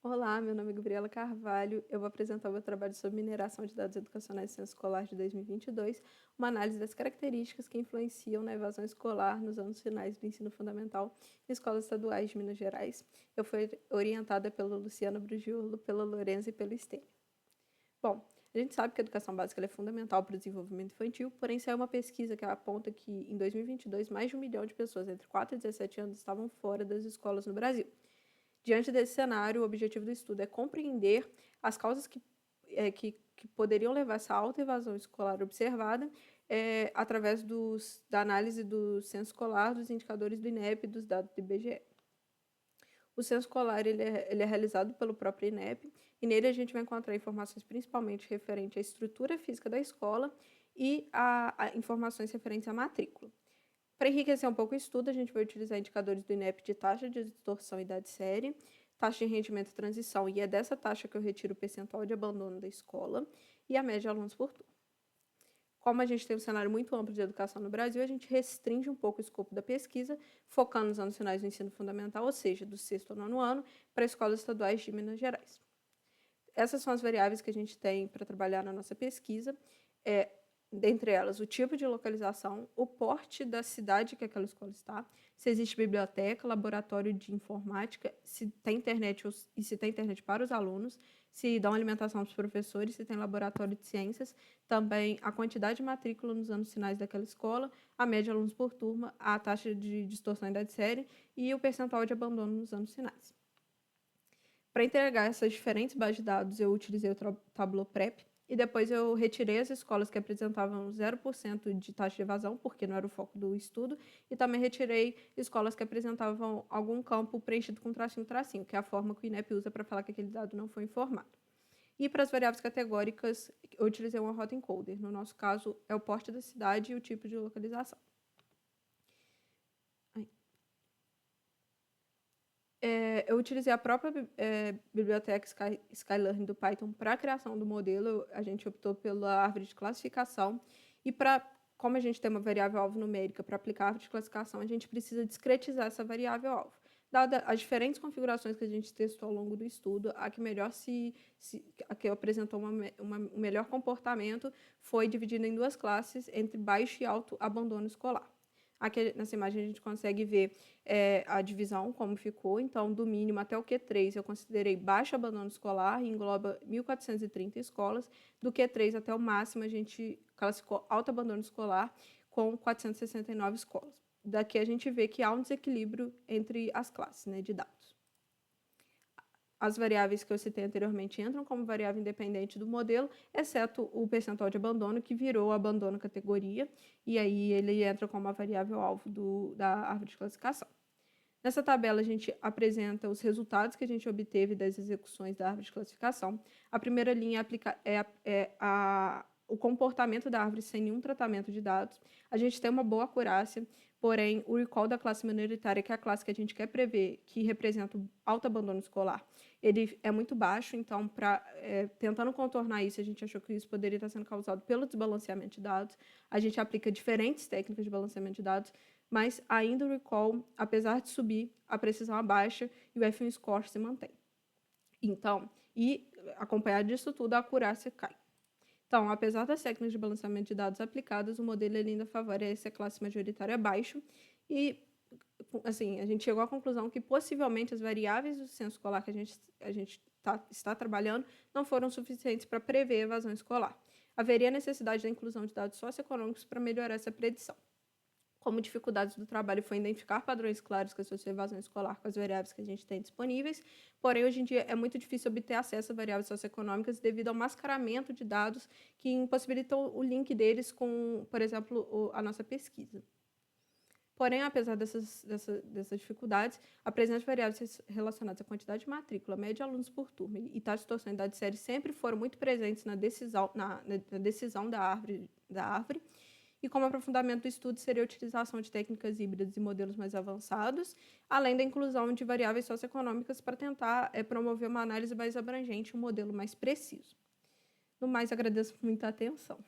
Olá, meu nome é Gabriela Carvalho. Eu vou apresentar o meu trabalho sobre mineração de dados educacionais e censo escolar de 2022, uma análise das características que influenciam na evasão escolar nos anos finais do ensino fundamental em escolas estaduais de Minas Gerais. Eu fui orientada pela Luciana Brugiolo, pela Lorenza e pelo Stênio. Bom, a gente sabe que a educação básica é fundamental para o desenvolvimento infantil, porém saiu uma pesquisa que aponta que em 2022 mais de 1 milhão de pessoas entre 4 e 17 anos estavam fora das escolas no Brasil. Diante desse cenário, o objetivo do estudo é compreender as causas que poderiam levar a essa alta evasão escolar observada através da análise do censo escolar, dos indicadores do INEP e dos dados do IBGE. O censo escolar ele é realizado pelo próprio INEP e nele a gente vai encontrar informações principalmente referentes à estrutura física da escola e a informações referentes à matrícula. Para enriquecer um pouco o estudo, a gente vai utilizar indicadores do INEP de taxa de distorção e idade série, taxa de rendimento e transição, e é dessa taxa que eu retiro o percentual de abandono da escola, e a média de alunos por turno. Como a gente tem um cenário muito amplo de educação no Brasil, a gente restringe um pouco o escopo da pesquisa, focando nos anos finais do ensino fundamental, ou seja, do 6º ao 9º ano, para escolas estaduais de Minas Gerais. Essas são as variáveis que a gente tem para trabalhar na nossa pesquisa. Dentre elas, o tipo de localização, o porte da cidade que aquela escola está, se existe biblioteca, laboratório de informática, se tem internet e se tem internet para os alunos, se dão alimentação para os professores, se tem laboratório de ciências, também a quantidade de matrícula nos anos finais daquela escola, a média de alunos por turma, a taxa de distorção da série e o percentual de abandono nos anos finais. Para entregar essas diferentes bases de dados, eu utilizei o Tableau Prep, e depois eu retirei as escolas que apresentavam 0% de taxa de evasão, porque não era o foco do estudo, e também retirei escolas que apresentavam algum campo preenchido com tracinho, que é a forma que o INEP usa para falar que aquele dado não foi informado. E para as variáveis categóricas, eu utilizei uma rota encoder. No nosso caso, é o porte da cidade e o tipo de localização. Eu utilizei a própria biblioteca Skylearn do Python para a criação do modelo. A gente optou pela árvore de classificação e como a gente tem uma variável-alvo numérica para aplicar a árvore de classificação, a gente precisa discretizar essa variável-alvo. Dada as diferentes configurações que a gente testou ao longo do estudo, a que melhor a que apresentou um melhor comportamento foi dividida em duas classes, entre baixo e alto abandono escolar. Aqui nessa imagem a gente consegue ver a divisão, como ficou. Então, do mínimo até o Q3, eu considerei baixo abandono escolar, e engloba 1.430 escolas. Do Q3 até o máximo, a gente classificou alto abandono escolar, com 469 escolas. Daqui a gente vê que há um desequilíbrio entre as classes, né, de dados. As variáveis que eu citei anteriormente entram como variável independente do modelo, exceto o percentual de abandono, que virou abandono categoria, e aí ele entra como uma variável-alvo da árvore de classificação. Nessa tabela, a gente apresenta os resultados que a gente obteve das execuções da árvore de classificação. A primeira linha o comportamento da árvore sem nenhum tratamento de dados. A gente tem uma boa acurácia, porém, o recall da classe minoritária, que é a classe que a gente quer prever, que representa o alto abandono escolar, ele é muito baixo. Então, tentando contornar isso, a gente achou que isso poderia estar sendo causado pelo desbalanceamento de dados. A gente aplica diferentes técnicas de balanceamento de dados, mas ainda o recall, apesar de subir, a precisão abaixa e o F1 score se mantém. Então, acompanhado disso tudo, a acurácia cai. Então, apesar das técnicas de balanceamento de dados aplicadas, o modelo ainda favorece a classe majoritária abaixo e, assim, a gente chegou à conclusão que possivelmente as variáveis do censo escolar que a gente está trabalhando não foram suficientes para prever a evasão escolar. Haveria necessidade da inclusão de dados socioeconômicos para melhorar essa predição. Como dificuldades do trabalho foi identificar padrões claros que associam a evasão escolar com as variáveis que a gente tem disponíveis, porém, hoje em dia, é muito difícil obter acesso a variáveis socioeconômicas devido ao mascaramento de dados que impossibilitam o link deles com, por exemplo, a nossa pesquisa. Porém, apesar dessas dificuldades, a presença de variáveis relacionadas à quantidade de matrícula, média de alunos por turma e taxa de distorção de série sempre foram muito presentes na decisão da árvore. E como aprofundamento do estudo seria a utilização de técnicas híbridas e modelos mais avançados, além da inclusão de variáveis socioeconômicas para tentar promover uma análise mais abrangente, um modelo mais preciso. No mais, agradeço por muita atenção.